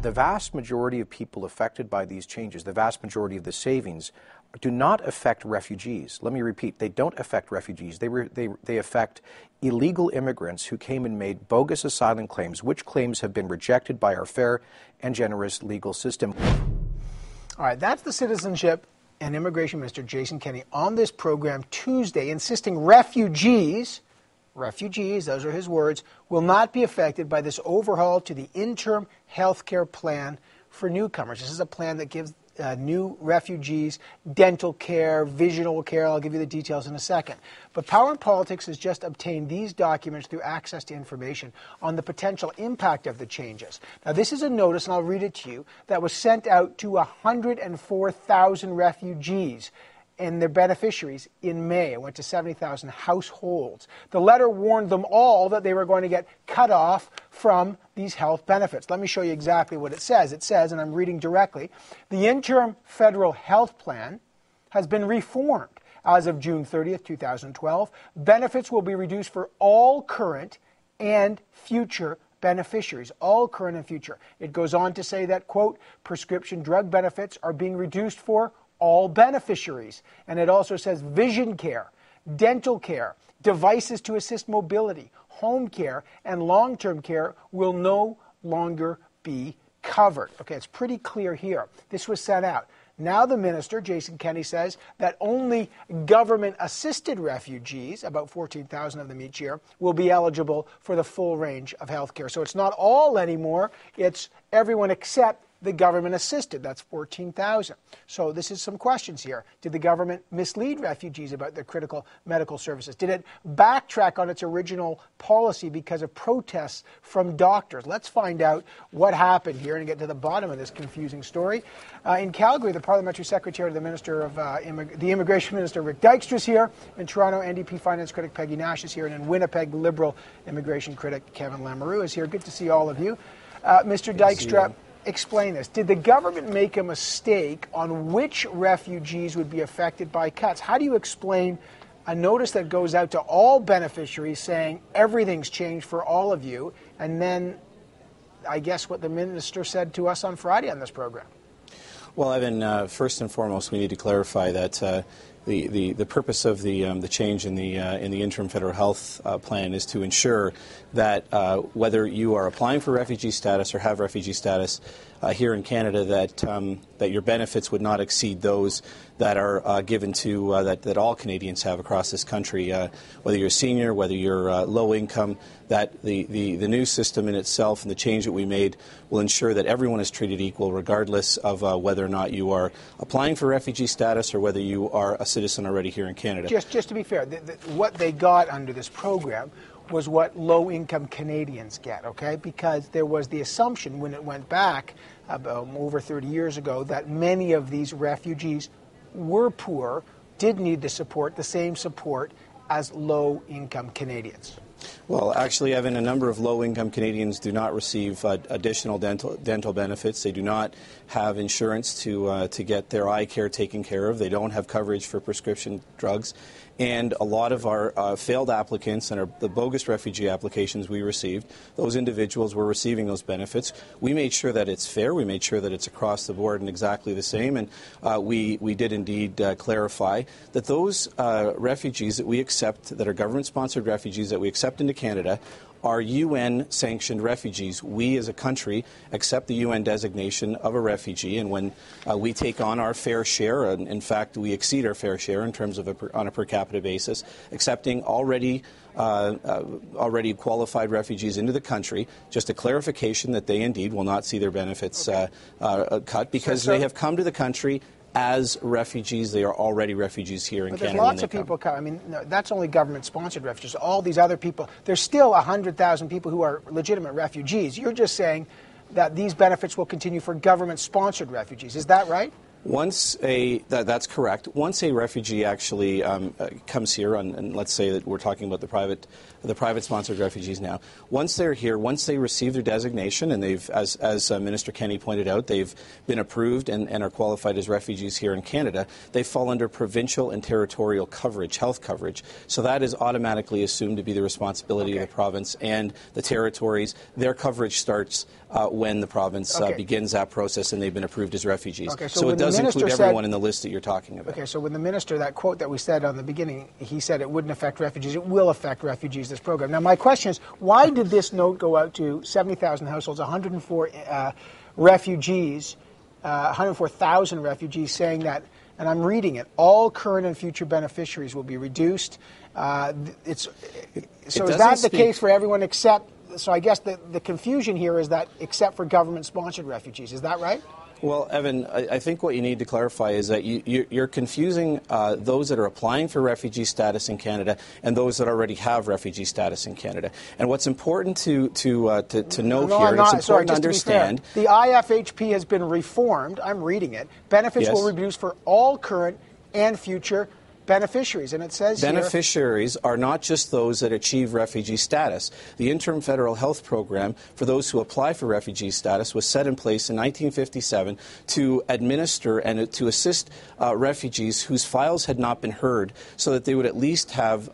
The vast majority of people affected by these changes, the vast majority of the savings, do not affect refugees. Let me repeat, they don't affect refugees. They affect illegal immigrants who came and made bogus asylum claims, which claims have been rejected by our fair and generous legal system. All right, that's the Citizenship and Immigration Minister Jason Kenney on this program Tuesday, insisting refugees, those are his words, will not be affected by this overhaul to the interim health care plan for newcomers. This is a plan that gives new refugees dental care, visual care. I'll give you the details in a second. But Power and Politics has just obtained these documents through access to information on the potential impact of the changes. Now, this is a notice, and I'll read it to you, that was sent out to 104,000 refugees and their beneficiaries in May. It went to 70,000 households. The letter warned them all that they were going to get cut off from these health benefits. Let me show you exactly what it says. It says, and I'm reading directly, the Interim Federal Health Plan has been reformed. As of June 30th, 2012, benefits will be reduced for all current and future beneficiaries, all current and future. It goes on to say that, quote, prescription drug benefits are being reduced for all beneficiaries. And it also says vision care, dental care, devices to assist mobility, home care, and long-term care will no longer be covered. Okay, it's pretty clear here. This was set out. Now the minister, Jason Kenney, says that only government-assisted refugees, about 14,000 of them each year, will be eligible for the full range of health care. So it's not all anymore, it's everyone except the government assisted. That's 14,000. So this is some questions here. Did the government mislead refugees about their critical medical services? Did it backtrack on its original policy because of protests from doctors? Let's find out what happened here and get to the bottom of this confusing story. In Calgary, the Parliamentary Secretary, the Minister of the Immigration Minister, Rick Dykstra, is here. In Toronto, NDP Finance Critic Peggy Nash is here. And in Winnipeg, Liberal Immigration Critic Kevin Lamoureux is here. Good to see all of you. Mr. Dykstra, explain this. Did the government make a mistake on which refugees would be affected by cuts? How do you explain a notice that goes out to all beneficiaries saying everything's changed for all of you, and then I guess what the minister said to us on Friday on this program? Well, Evan, first and foremost, we need to clarify that the purpose of the change in the Interim Federal Health Plan is to ensure that whether you are applying for refugee status or have refugee status here in Canada, that your benefits would not exceed those that are given to that all Canadians have across this country. Whether you're a senior, whether you're low income, that the new system in itself and the change that we made will ensure that everyone is treated equal, regardless of whether or not you are applying for refugee status or whether you are a citizen already here in Canada. Just to be fair, what they got under this program was what low-income Canadians get, okay? Because there was the assumption when it went back over 30 years ago that many of these refugees were poor, did need the support, the same support as low-income Canadians. Well, actually, Evan, a number of low-income Canadians do not receive additional dental benefits. They do not have insurance to get their eye care taken care of. They don't have coverage for prescription drugs. And a lot of our failed applicants and the bogus refugee applications we received, those individuals were receiving those benefits. We made sure that it's fair. We made sure that it's across the board and exactly the same. And we did indeed clarify that those refugees that we accept, that are government-sponsored refugees that we accept into Canada, are UN-sanctioned refugees. We, as a country, accept the UN designation of a refugee, and when we take on our fair share, and in fact, we exceed our fair share in terms of on a per capita basis, accepting already qualified refugees into the country, just a clarification that they indeed will not see their benefits cut because they have come to the country as refugees. They are already refugees here in Canada. But there's lots of people come. I mean, no, that's only government-sponsored refugees. All these other people, there's still 100,000 people who are legitimate refugees. You're just saying that these benefits will continue for government-sponsored refugees. Is that right? That's correct. Once a refugee actually comes here, and let's say that we're talking about the private sponsored refugees now. Once they're here, once they receive their designation, and they've, as Minister Kenney pointed out, they've been approved and are qualified as refugees here in Canada, they fall under provincial and territorial coverage, health coverage. So that is automatically assumed to be the responsibility of the province and the territories. Their coverage starts when the province begins that process and they've been approved as refugees. So it does include everyone in the list that you're talking about. Okay, so when the minister, that quote that we said on the beginning, he said it wouldn't affect refugees. It will affect refugees, this program. Now, my question is, why did this note go out to 70,000 households, 104 refugees, 104,000 refugees, saying that, and I'm reading it, all current and future beneficiaries will be reduced. Is that the case for everyone except, so I guess the confusion here is that except for government-sponsored refugees. Is that right? Well, Evan, I think what you need to clarify is that you're confusing those that are applying for refugee status in Canada and those that already have refugee status in Canada. And what's important to note here, and it's important to understand. The IFHP has been reformed. I'm reading it. Benefits will be reduced for all current and future beneficiaries, and it says beneficiaries are not just those that achieve refugee status. The Interim Federal Health Program for those who apply for refugee status was set in place in 1957 to administer and to assist refugees whose files had not been heard, so that they would at least have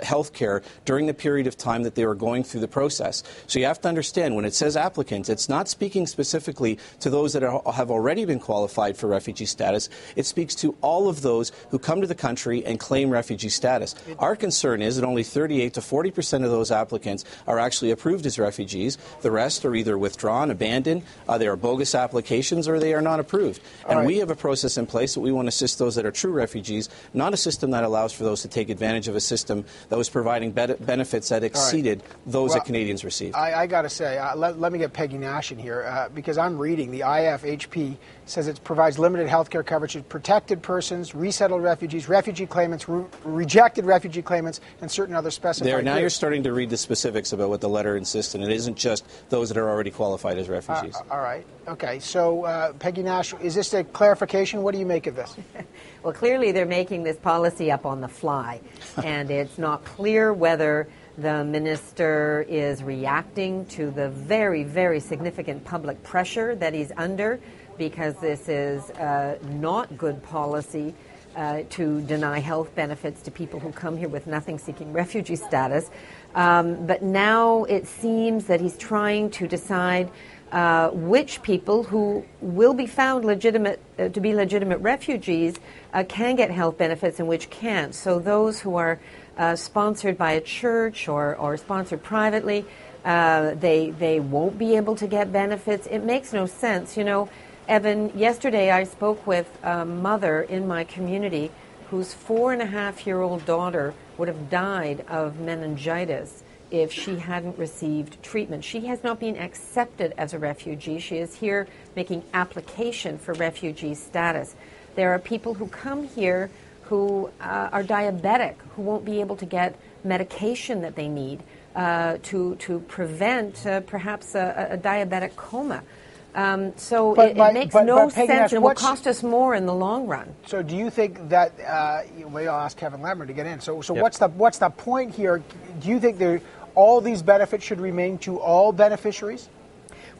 health care during the period of time that they were going through the process. So you have to understand, when it says applicants, it's not speaking specifically to those that have already been qualified for refugee status. It speaks to all of those who come to the country and claim refugee status. Our concern is that only 38 to 40% of those applicants are actually approved as refugees. The rest are either withdrawn, abandoned, they are bogus applications, or they are not approved. And we have a process in place that we want to assist those that are true refugees, not a system that allows for those to take advantage of a system that was providing benefits that exceeded those that Canadians received. I got to say, let me get Peggy Nash in here, because I'm reading the IFHP says it provides limited health care coverage to protected persons, resettled refugees, refugee claimants, rejected refugee claimants, and certain other specified Now groups. you're starting to read the specifics about what the letter insists, and it isn't just those that are already qualified as refugees. All right. Okay. So, Peggy Nash, is this a clarification? What do you make of this? Well, clearly they're making this policy up on the fly, and it's not clear whether the minister is reacting to the very, very significant public pressure that he's under, because this is not good policy to deny health benefits to people who come here with nothing, seeking refugee status. But now it seems that he's trying to decide which people who will be found to be legitimate refugees can get health benefits and which can't. So those who are sponsored by a church or sponsored privately, they won't be able to get benefits. It makes no sense. You know, Evan, yesterday I spoke with a mother in my community whose 4.5-year-old daughter would have died of meningitis if she hadn't received treatment. She has not been accepted as a refugee. She is here making application for refugee status. There are people who come here who are diabetic, who won't be able to get medication that they need to prevent perhaps a diabetic coma. So it makes no sense, and it will cost us more in the long run. So do you think that, I'll ask Kevin Lemmer to get in, so what's the point here? Do you think all these benefits should remain to all beneficiaries?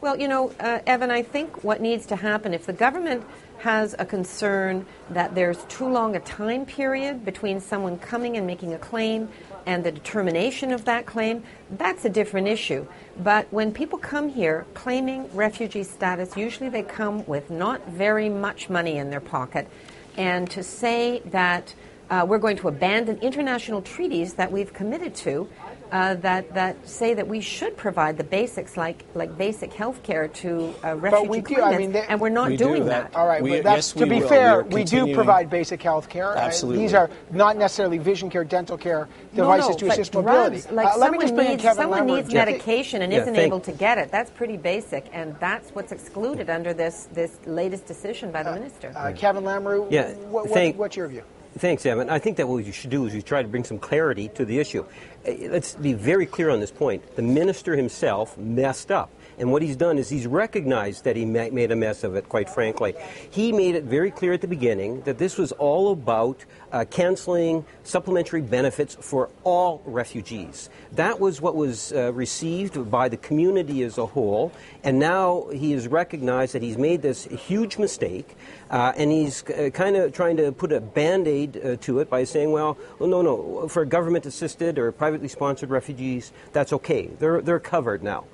Well, you know, Evan, I think what needs to happen, if the government has a concern that there's too long a time period between someone coming and making a claim and the determination of that claim, that's a different issue. But when people come here claiming refugee status, usually they come with not very much money in their pocket. And to say that we're going to abandon international treaties that we've committed to, that say that we should provide the basics like basic health care to refugee claimants, and we're not doing that. All right, to be fair, we do provide basic health care. Absolutely. These are not necessarily vision care, dental care devices to assist mobility. Let me just bring in Kevin Lemmer. Someone needs medication and isn't able to get it. That's pretty basic, and that's what's excluded under this latest decision by the minister. Kevin Lemmer, what's your view? Thanks, Evan. I think that what you should do is you try to bring some clarity to the issue. Let's be very clear on this point. The minister himself messed up. And what he's done is he's recognized that he made a mess of it, quite frankly. He made it very clear at the beginning that this was all about canceling supplementary benefits for all refugees. That was what was received by the community as a whole, and now he has recognized that he's made this huge mistake, and he's kind of trying to put a Band-Aid to it by saying, well, no, for government-assisted or privately sponsored refugees, that's okay. They're covered now.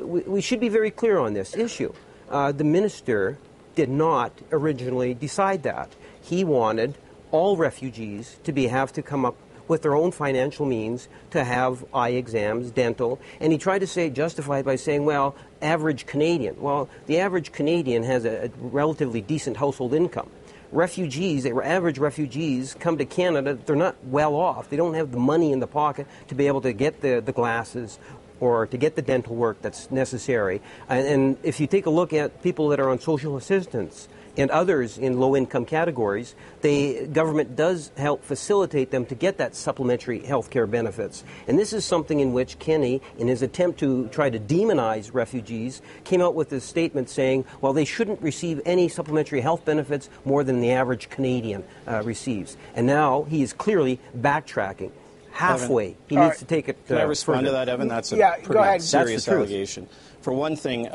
We should be very clear on this issue. The minister did not originally decide that. He wanted all refugees to have to come up with their own financial means to have eye exams, dental, and he tried to justify it by saying, well, average Canadian. Well, the average Canadian has a relatively decent household income. Refugees, average refugees, come to Canada, they're not well off. They don't have the money in the pocket to be able to get the glasses or to get the dental work that's necessary. And if you take a look at people that are on social assistance and others in low-income categories, the government does help facilitate them to get that supplementary health care benefits. And this is something in which Kenney, in his attempt to try to demonize refugees, came out with this statement saying, well, they shouldn't receive any supplementary health benefits more than the average Canadian receives. And now he is clearly backtracking. Halfway. Evan, he needs to take it Can I respond further. to that, Evan? That's a go ahead. serious That's the truth. allegation. For one thing,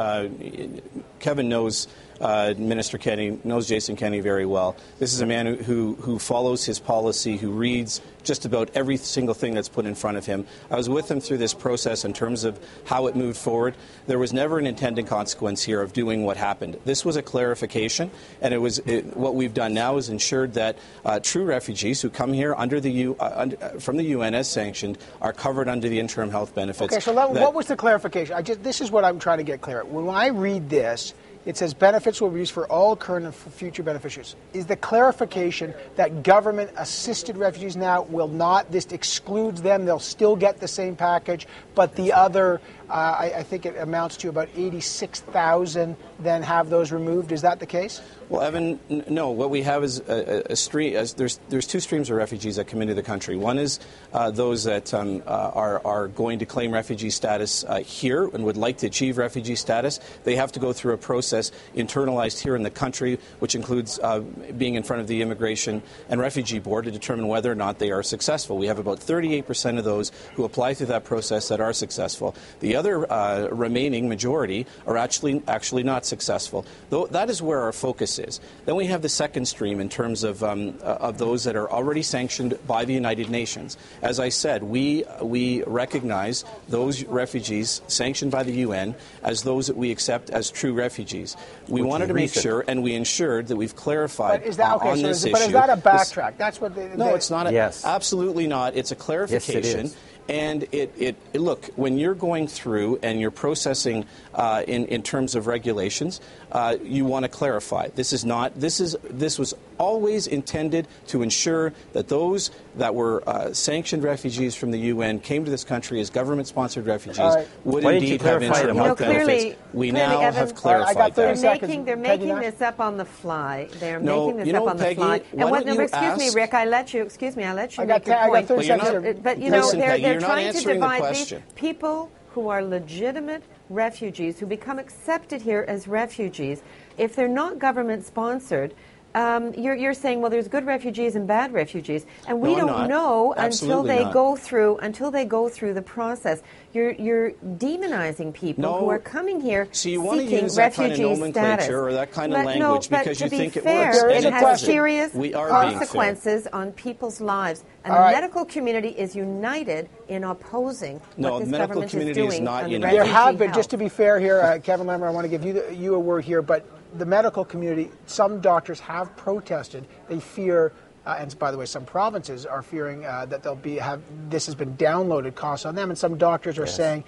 Kevin knows Minister Kenney, knows Jason Kenney very well. This is a man who follows his policy, who reads just about every single thing that's put in front of him. I was with him through this process in terms of how it moved forward. There was never an intended consequence here of doing what happened. This was a clarification, and what we've done now is ensured that true refugees who come here under from the UN as sanctioned are covered under the interim health benefits. Okay, so what was the clarification? This is what I'm trying to get clear. When I read this, it says benefits will be used for all current and future beneficiaries. Is the clarification that government-assisted refugees now will not, this excludes them, they'll still get the same package, but the other, I think it amounts to about 86,000, then have those removed? Is that the case? Well, Evan, no. What we have is a stream. There's two streams of refugees that come into the country. One is those that are going to claim refugee status here and would like to achieve refugee status. They have to go through a process internalized here in the country, which includes being in front of the Immigration and Refugee Board to determine whether or not they are successful. We have about 38% of those who apply through that process that are successful. The other remaining majority are actually not successful. Though that is where our focus is. Then we have the second stream in terms of those that are already sanctioned by the United Nations. As I said, we recognize those refugees sanctioned by the UN as those that we accept as true refugees. We wanted to make sure, and we ensured that we've clarified on this issue. But is that a backtrack? That's what No, it's not. Yes. Absolutely not. It's a clarification. Yes, it is. And look, when you're going through and you're processing in terms of regulations, you want to clarify. This was always intended to ensure that those that were sanctioned refugees from the UN came to this country as government-sponsored refugees would indeed have interim health benefits. We now have clarified that. They're making this up on the fly. They're making this up on the fly. And excuse me, Rick, I let you make your point. But they're trying to divide these people who are legitimate refugees, who become accepted here as refugees. If they're not government-sponsored, you're saying, well, there's good refugees and bad refugees, and we don't know until they go through the process. You're demonizing people who are coming here seeking refugee status. Or that kind of language because you think it works. And it has serious consequences on people's lives, and the medical community is united in opposing what this government is doing. Is not united. There have been, just to be fair here, Kevin Lambert, I want to give you a word here, but the medical community, some doctors have protested. They fear, and by the way, some provinces are fearing that this has been downloaded costs on them, and some doctors are saying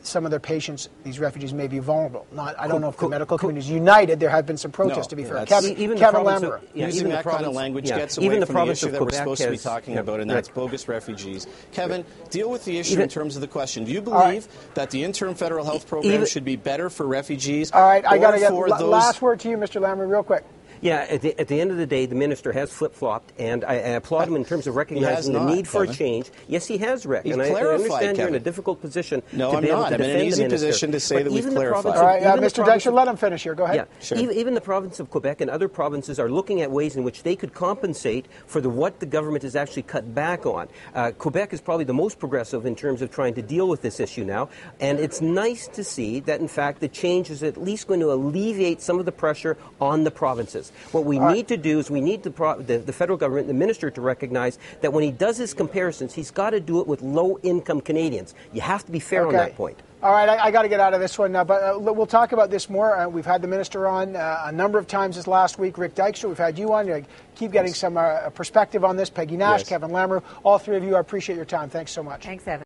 some of their patients, these refugees, may be vulnerable. I don't know if the medical community is united. There have been some protests, to be fair. Kevin Lambert. Using that kind of language gets away from the issue that we're supposed to be talking about, and that's bogus refugees. Kevin, deal with the issue in terms of the question. Do you believe that the Interim Federal Health Program should be better for refugees? All right, I got to get last word to you, Mr. Lambert, real quick. Yeah, at the end of the day, the minister has flip-flopped, and I applaud him in terms of recognizing the need for a change. Yes, he has, Rick. He's and I clarified, understand you're in a Kevin. difficult position No, to I'm be able not. to I'm in defend an easy the minister. position to say But that we've even the clarified. province All of- right, even the Mr. province Dexter, of- let him finish here. Go ahead. Yeah, Sure. Even the province of Quebec and other provinces are looking at ways in which they could compensate for what the government has actually cut back on. Quebec is probably the most progressive in terms of trying to deal with this issue now, and it's nice to see that, in fact, the change is at least going to alleviate some of the pressure on the provinces. What we need to do is we need the federal government, the minister, to recognize that when he does his comparisons, he's got to do it with low-income Canadians. You have to be fair on that point. All right, I got to get out of this one now, but we'll talk about this more. We've had the minister on a number of times this last week. Rick Dykstra, we've had you on. Keep getting some perspective on this. Peggy Nash, Kevin Lamoureux, all three of you, I appreciate your time. Thanks so much. Thanks, Evan.